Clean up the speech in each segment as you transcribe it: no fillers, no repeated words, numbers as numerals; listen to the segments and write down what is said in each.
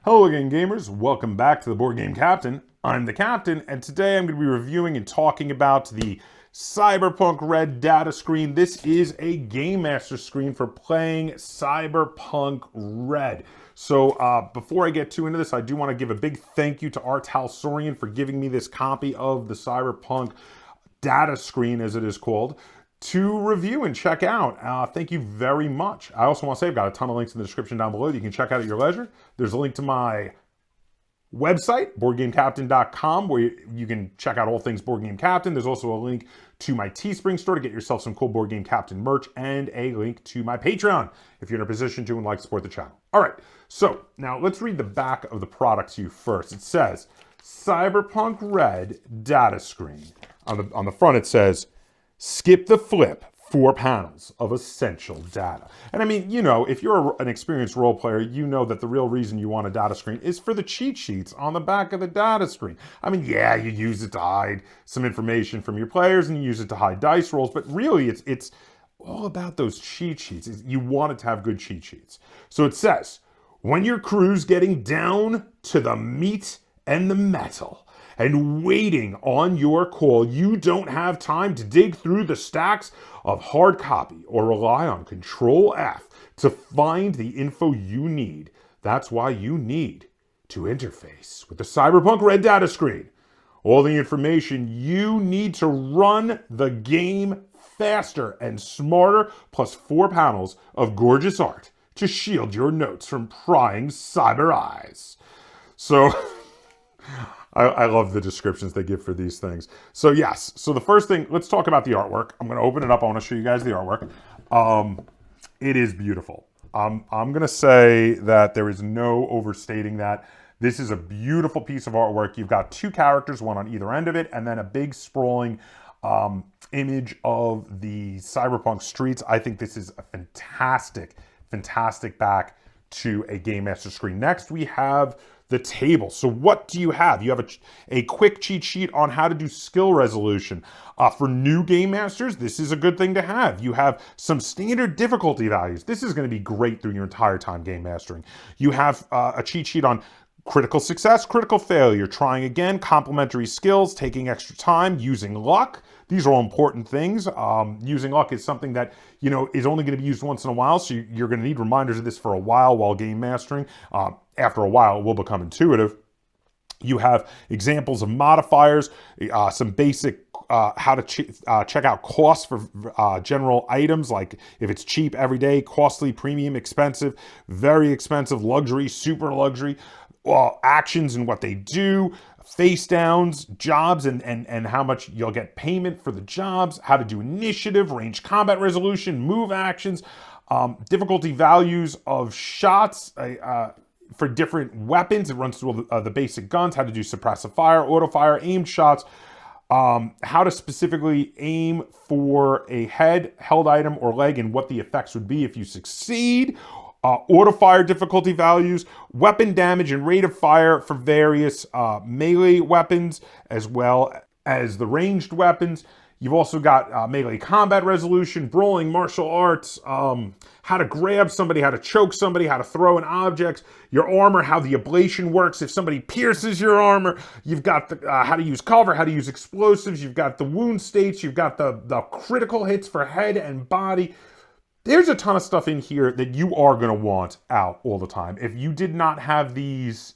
Hello again, gamers. Welcome back to the Board Game Captain. I'm the Captain, and today I'm going to be reviewing and talking about the Cyberpunk Red data screen. This is a Game Master screen for playing Cyberpunk Red. So before I get too into this, I do want to give a big thank you to Artal for giving me this copy of the Cyberpunk data screen, as it is called, to review and check out. Thank you very much. I also want to say I've got a ton of links in the description down below that you can check out at your leisure. There's a link to my website, boardgamecaptain.com, where you can check out all things Board Game Captain. There's also a link to my Teespring store to get yourself some cool Board Game Captain merch, and a link to my Patreon if you're in a position to and like to support the channel. All right, so now let's read the back of the product to you first. It says, Cyberpunk Red data screen. On the front it says, skip the flip, 4 panels of essential data. And I mean, you know, if you're an experienced role player, you know that the real reason you want a data screen is for the cheat sheets on the back of the data screen. I mean, yeah, you use it to hide some information from your players and you use it to hide dice rolls, but really it's all about those cheat sheets. You want it to have good cheat sheets. So it says, when your crew's getting down to the meat and the metal, and waiting on your call, you don't have time to dig through the stacks of hard copy or rely on Control F to find the info you need. That's why you need to interface with the Cyberpunk Red data screen. All the information you need to run the game faster and smarter, plus 4 panels of gorgeous art to shield your notes from prying cyber eyes. So I love the descriptions they give for these things. So yes, so the first thing, let's talk about the artwork. I'm going to open it up. I want to show you guys the artwork. It is beautiful. I'm going to say that there is no overstating that. This is a beautiful piece of artwork. You've got 2 characters, one on either end of it, and then a big sprawling image of the cyberpunk streets. I think this is a fantastic back to a Game Master screen. Next, we have the table. So what do you have? You have a quick cheat sheet on how to do skill resolution. For new Game Masters, this is a good thing to have. You have some standard difficulty values. This is going to be great through your entire time Game Mastering. You have a cheat sheet on critical success, critical failure, trying again, complementary skills, taking extra time, using luck. These are all important things. Using luck is something that, you know, is only going to be used once in a while, so you're going to need reminders of this for a while Game Mastering. After a while, it will become intuitive. You have examples of modifiers, some basic how to check out costs for general items, like if it's cheap, everyday, costly, premium, expensive, very expensive, luxury, super luxury, actions and what they do, face downs, jobs, and how much you'll get payment for the jobs, how to do initiative, range combat resolution, move actions, difficulty values of shots, for different weapons. It runs through the basic guns, how to do suppressive fire, auto fire, aimed shots, how to specifically aim for a head, held item, or leg, and what the effects would be if you succeed. Auto fire difficulty values, weapon damage and rate of fire for various melee weapons, as well as the ranged weapons. You've also got melee combat resolution, brawling, martial arts, how to grab somebody, how to choke somebody, how to throw an object, your armor, how the ablation works if somebody pierces your armor. You've got the, how to use cover, how to use explosives. You've got the wound states. You've got the critical hits for head and body. There's a ton of stuff in here that you are going to want out all the time. If you did not have these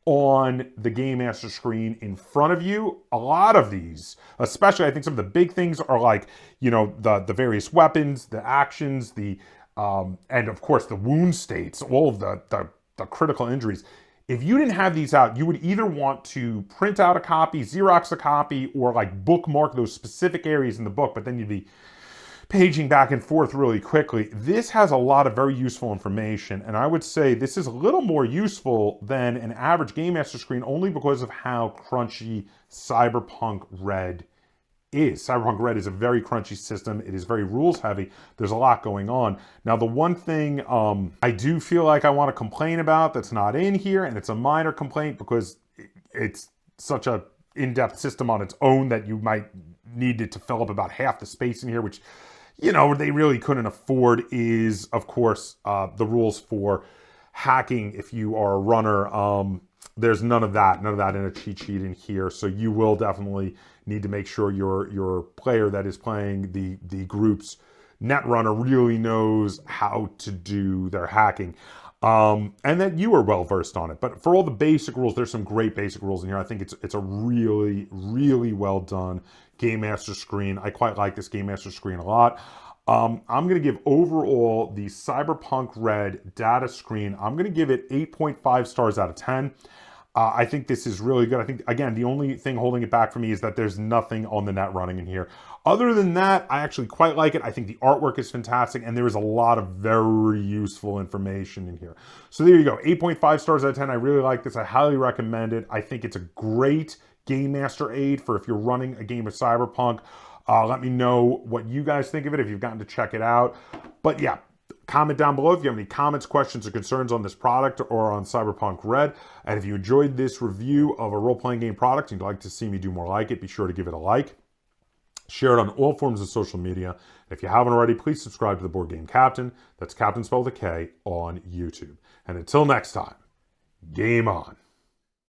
on the Game Master screen in front of you, a lot of these, especially I think some of the big things are like, you know, the various weapons, the actions, and of course the wound states, all of the critical injuries. If you didn't have these out, you would either want to print out a copy, Xerox a copy, or like bookmark those specific areas in the book, but then you'd be paging back and forth really quickly. This has a lot of very useful information, and I would say this is a little more useful than an average Game Master screen only because of how crunchy Cyberpunk Red is. Cyberpunk Red is a very crunchy system. It is very rules heavy. There's a lot going on. Now, the one thing I do feel like I want to complain about that's not in here, and it's a minor complaint because it's such a in-depth system on its own that you might need it to fill up about half the space in here, which, you know, they really couldn't afford, is, of course, the rules for hacking if you are a runner. There's none of that in a cheat sheet in here. So you will definitely need to make sure your player that is playing the group's netrunner really knows how to do their hacking. And that you are well versed on it. But for all the basic rules, there's some great basic rules in here. I think it's a really, really well done Game Master screen. I quite like this Game Master screen a lot. I'm going to give overall the Cyberpunk Red data screen, I'm going to give it 8.5 stars out of 10. I think this is really good. I think, again, the only thing holding it back for me is that there's nothing on the net running in here. Other than that, I actually quite like it. I think the artwork is fantastic, and there is a lot of very useful information in here. So there you go, 8.5 stars out of 10. I really like this. I highly recommend it. I think it's a great Game Master aid for if you're running a game of Cyberpunk. Let me know what you guys think of it if you've gotten to check it out. But yeah, comment down below if you have any comments, questions, or concerns on this product or on Cyberpunk Red. And if you enjoyed this review of a role-playing game product and you'd like to see me do more like it, be sure to give it a like. Share it on all forms of social media. And if you haven't already, please subscribe to the Board Game Captain. That's Captain spelled with a K on YouTube. And until next time, game on.